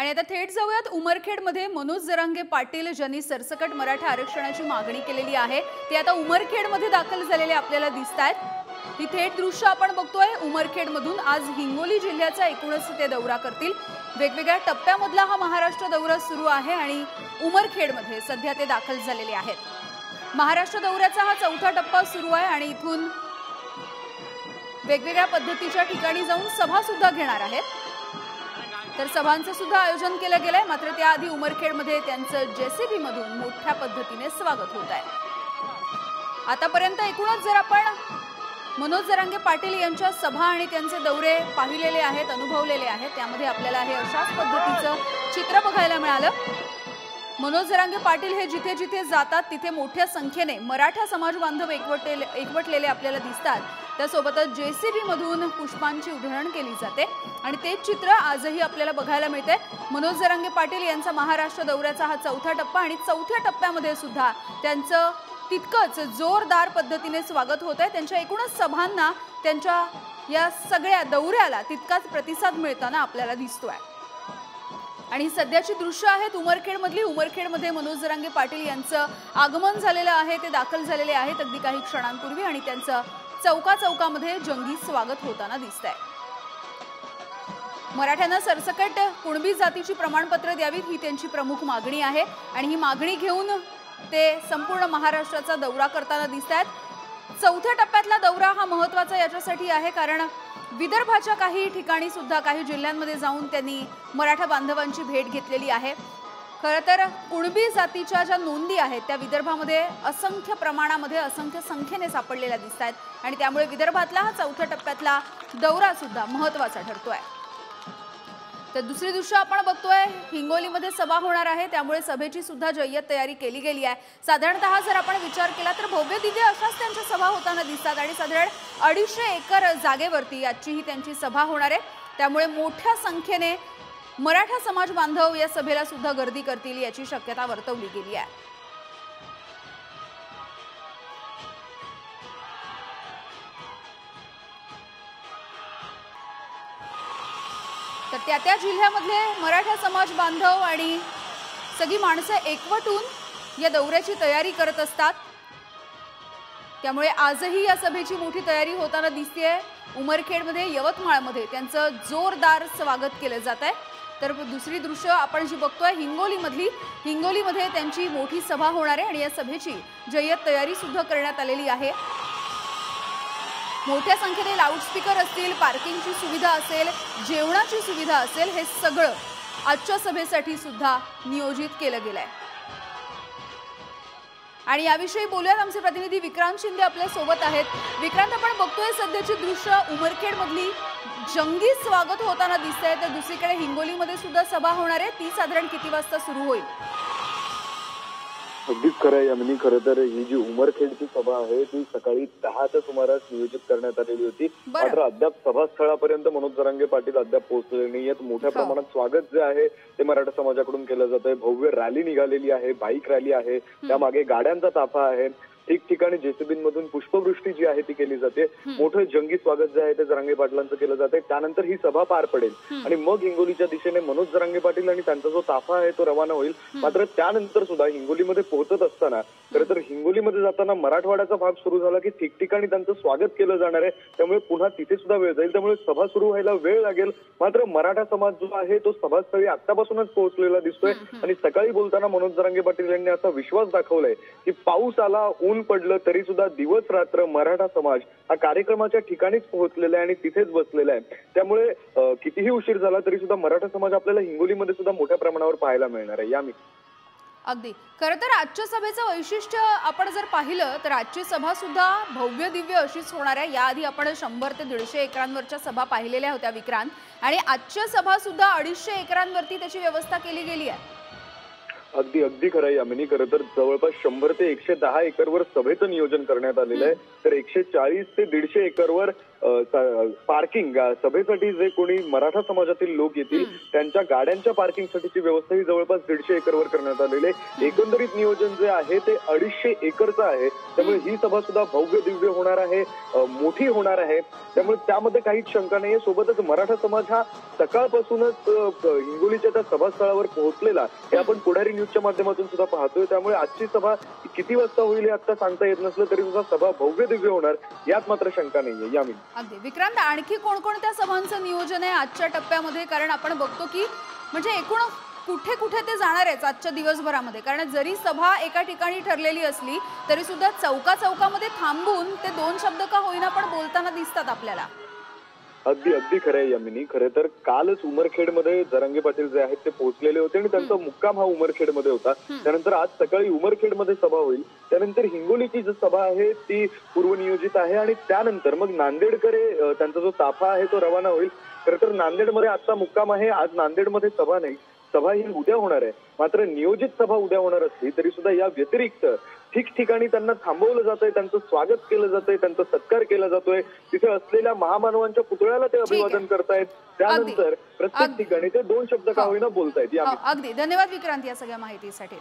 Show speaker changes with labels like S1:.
S1: आणि आता थेट जाऊयात उमरखेडमध्ये मनोज जरांगे पाटील ज्यांनी सरसकट मराठा आरक्षणाची मागणी केलेली आहे ते आता उमरखेडमध्ये दाखल झालेले आपल्याला दिसतायत। ही थेट दृश्य आपण बघतोय उमरखेडमधून। आज हिंगोली जिल्ह्याचा एकूणच ते दौरा करतील। वेगवेगळ्या टप्प्यामधला हा महाराष्ट्र दौरा सुरू आहे आणि उमरखेडमध्ये सध्या ते दाखल झालेले आहेत। महाराष्ट्र दौऱ्याचा हा चौथा टप्पा सुरू आहे आणि इथून वेगवेगळ्या पद्धतीच्या ठिकाणी जाऊन सभा सुद्धा घेणार आहेत। तर सभांचं सुद्धा आयोजन केलं गेलंय। मात्र त्याआधी उमरखेडमध्ये त्यांचं जेसीबी मधून मोठ्या पद्धतीने स्वागत होत आहे। आतापर्यंत एकूणच जर आपण मनोज जरांगे पाटील यांच्या सभा आणि त्यांचे दौरे पाहिलेले आहेत, अनुभवलेले आहेत, त्यामध्ये आपल्याला हे अशाच पद्धतीचं चित्र बघायला मिळालं। मनोज जरांगे पाटील हे जिथे जिथे जातात तिथे मोठ्या संख्येने मराठा समाज बांधव एकवटलेले आपल्याला दिसतात। त्यासोबतच जेसीबी मधून पुष्पांची उधळण केली जाते आणि तेच चित्र आजही आपल्याला बघायला मिळते। मनोज जरांगे पाटील यांचा महाराष्ट्र दौऱ्याचा हा चौथा टप्पा आणि चौथ्या टप्प्यामध्ये सुद्धा त्यांचं तितकंच जोरदार पद्धतीने स्वागत होत आहे। त्यांच्या एकूणच सभांना, त्यांच्या या सगळ्या दौऱ्याला तितकाच प्रतिसाद मिळताना आपल्याला दिसतोय। आणि सध्याची दृश्य आहेत उमरखेडमधली। उमरखेडमध्ये मनोज जरांगे पाटील यांचं आगमन झालेलं आहे, ते दाखल झालेले आहेत अगदी काही क्षणांपूर्वी आणि त्यांचं चौकामध्ये जंगी स्वागत होताना दिसतंय। मराठ्यांना सरसकट कुणबी जातीची प्रमाणपत्र द्यावीत ही त्यांची प्रमुख मागणी आहे आणि ही मागणी घेऊन ते संपूर्ण महाराष्ट्राचा दौरा करताना दिसतात। चौथ्या टप्प्यातला दौरा हा महत्त्वाचा याच्यासाठी आहे कारण विदर्भाच्या काही ठिकाणी सुद्धा काही जिल्ह्यांमध्ये जाऊन त्यांनी मराठा बांधवांची भेट घेतलेली आहे। खरं तर कुणबी जातीच्या ज्या नोंदी आहेत त्या विदर्भामध्ये असंख्य प्रमाणामध्ये, असंख्य संख्येने सापडलेल्या दिसत आहेत आणि त्यामुळे विदर्भातला हा चौथ्या टप्प्यातला दौरा सुद्धा महत्त्वाचा ठरतोय। तर दुसरी दृश्य आपण बघतोय, हिंगोलीमध्ये सभा होणार आहे, त्यामुळे सभेची सुद्धा जय्यत तयारी केली गेली आहे। साधारणतः जर आपण विचार केला तर भव्य दिव्य अशाच त्यांच्या सभा होताना दिसतात आणि साधारण 250 एकर जागेवरती आजची ही त्यांची सभा होणार आहे। त्यामुळे मोठ्या संख्येने मराठा समाज बांधव या सभेला सुद्धा गर्दी करतील याची शक्यता वर्तवली गेली आहे। तर त्या जिल्ह्यामधले मराठा समाज बांधव आणि सगळी माणसं एकवटून या दौऱ्याची तयारी करत असतात। त्यामुळे आजही या सभेची मोठी तयारी होताना दिसतेय। उमरखेडमध्ये, यवतमाळमध्ये त्यांचं जोरदार स्वागत केलं जात आहे। तर दुसरी दृश्य आपण जी बघतोय हिंगोलीमध्ये त्यांची मोठी सभा होणार आहे आणि या सभेची जय्यत तयारी सुद्धा करण्यात आलेली आहे। मोठ्या संख्येने लाऊडस्पीकर असतील, पार्किंगची सुविधा असेल, जेवणाची सुविधा असेल, हे सगळं आजच्या सभेसाठी सुद्धा नियोजित केलं गेलंय। आणि याविषयी बोलूयात, आमचे प्रतिनिधी विक्रांत शिंदे आपल्या सोबत आहेत। विक्रांत, आपण बघतोय सध्याची दृश्य उमरखेडमधली जंगी स्वागत होताना दिसतंय, तर दुसरीकडे हिंगोलीमध्ये सुद्धा सभा होणार आहे, ती साधारण किती वाजता सुरू होईल?
S2: अगदीच खरं आहे यामिनी। खरं तर ही जी उमरखेडची सभा आहे ती सकाळी 10च्या सुमारास नियोजित करण्यात आलेली होती। मात्र अद्याप सभास्थळापर्यंत मनोज जरांगे पाटील अद्याप पोहोचलेले नाहीयेत। मोठ्या प्रमाणात स्वागत जे आहे ते मराठा समाजाकडून केलं जात आहे। भव्य रॅली निघालेली आहे, बाईक रॅली आहे, त्यामागे गाड्यांचा ताफा आहे, ठिकठिकाणी जेसीबींमधून पुष्पवृष्टी जी आहे ती केली जाते। मोठं जंगी स्वागत जे आहे ते जरांगे पाटलांचं केलं जाते। त्यानंतर ही सभा पार पडेल आणि मग हिंगोलीच्या दिशेने मनोज जरांगे पाटील आणि त्यांचा जो ताफा आहे तो रवाना होईल। मात्र त्यानंतर सुद्धा हिंगोलीमध्ये पोहोचत असताना खरं तर हिंगोलीमध्ये जाताना मराठवाड्याचा भाग सुरू झाला की ठिकठिकाणी त्यांचं स्वागत केलं जाणार आहे, त्यामुळे पुन्हा तिथे सुद्धा वेळ जाईल, त्यामुळे सभा सुरू व्हायला वेळ लागेल। मात्र मराठा समाज जो आहे तो सभास्थळी आतापासूनच पोहोचलेला दिसतोय आणि सकाळी बोलताना मनोज जरांगे पाटील यांनी असा विश्वास दाखवलाय की पाऊस आला, ऊन पडलं तरी सुद्धा दिवस रात्र मराठा समाज हा कार्यक्रमाच्या ठिकाणीच पोहोचलेला आहे आणि तिथेच बसलेला आहे। त्यामुळे कितीही उशीर झाला तरी सुद्धा मराठा समाज आपल्याला हिंगोलीमध्ये सुद्धा मोठ्या प्रमाणावर पाहायला मिळणार आहे। यामी
S1: अगदी खरं तर आजच्या सभेचं वैशिष्ट्य आपण जर पाहिलं तर आजची सभा सुद्धा भव्य दिव्य अशीच होणार आहे। याआधी आपण 100 ते 150 एकरांवरच्या सभा पाहिलेल्या होत्या विक्रांत, आणि आजच्या सभा सुद्धा 250 एकरांवरती त्याची व्यवस्था केली गेली आहे।
S2: अगदी खरं आहे यामिनी। खरं तर जवळपास 100 ते 110 एकरवर सभेचं नियोजन करण्यात आलेलं आहे, तर 140 ते 150 एकरवर पार्किंग सभेसाठी जे कोणी मराठा समाजातील लोक येतील त्यांच्या गाड्यांच्या पार्किंगसाठीची व्यवस्था ही जवळपास 150 एकरवर करण्यात आलेली आहे. एकंदरीत नियोजन जे आहे ते 250 एकरचं आहे. त्यामुळे ही सभा सुद्धा भव्य दिव्य होणार आहे, मोठी होणार आहे. त्यामुळे त्यामध्ये काहीच शंका नाहीये. सोबतच मराठा समाज हा सकाळपासूनच हिंगोलीच्या त्या सभास्थळावर पोहोचलेला हे आपण पुढारी न्यूजच्या माध्यमातून सुद्धा पाहतोय. त्यामुळे आजची सभा किती वाजता होईल हे आता सांगता येत नसलं तरी सुद्धा सभा भव्य दिव्य होणार यात मात्र शंका नाहीये. यामिनी
S1: अगदी विक्रांत, आणखी कोणकोणत्या सभांचं नियोजन आहे आजच्या टप्प्यामध्ये? कारण आपण बघतो की म्हणजे एकूण कुठे कुठे ते जाणार आहेत आजच्या दिवसभरामध्ये. कारण जरी सभा एका ठिकाणी ठरलेली असली तरी सुद्धा चौकामध्ये थांबून ते 2 शब्द का होईना पण बोलताना दिसतात आपल्याला.
S2: अगदी खरं आहे यामिनी. खरे तर कालच उमरखेडमध्ये जरांगे पाटील जे आहेत ते पोहोचलेले होते आणि त्यांचा मुक्काम हा उमरखेडमध्ये होता. त्यानंतर आज सकाळी उमरखेडमध्ये सभा होईल. त्यानंतर हिंगोलीची जी सभा आहे ती पूर्वनियोजित आहे आणि त्यानंतर मग नांदेडकडे त्यांचा जो ताफा आहे तो रवाना होईल. खरं तर नांदेडमध्ये आजचा मुक्काम आहे. आज नांदेडमध्ये सभा नाही, सभा ही उद्या होणार आहे. मात्र नियोजित सभा उद्या होणार असली तरी सुद्धा या व्यतिरिक्त ठिकठिकाणी त्यांना थांबवलं जातंय, त्यांचं स्वागत केलं जातंय, त्यांचा सत्कार केला जातोय. तिथे असलेल्या महामानवांच्या पुतळ्याला ते अभिवादन करतायत. त्यानंतर प्रत्येक ठिकाणी ते 2 शब्द का होईना बोलतायत.
S1: अगदी धन्यवाद विक्रांत या सगळ्या माहितीसाठी.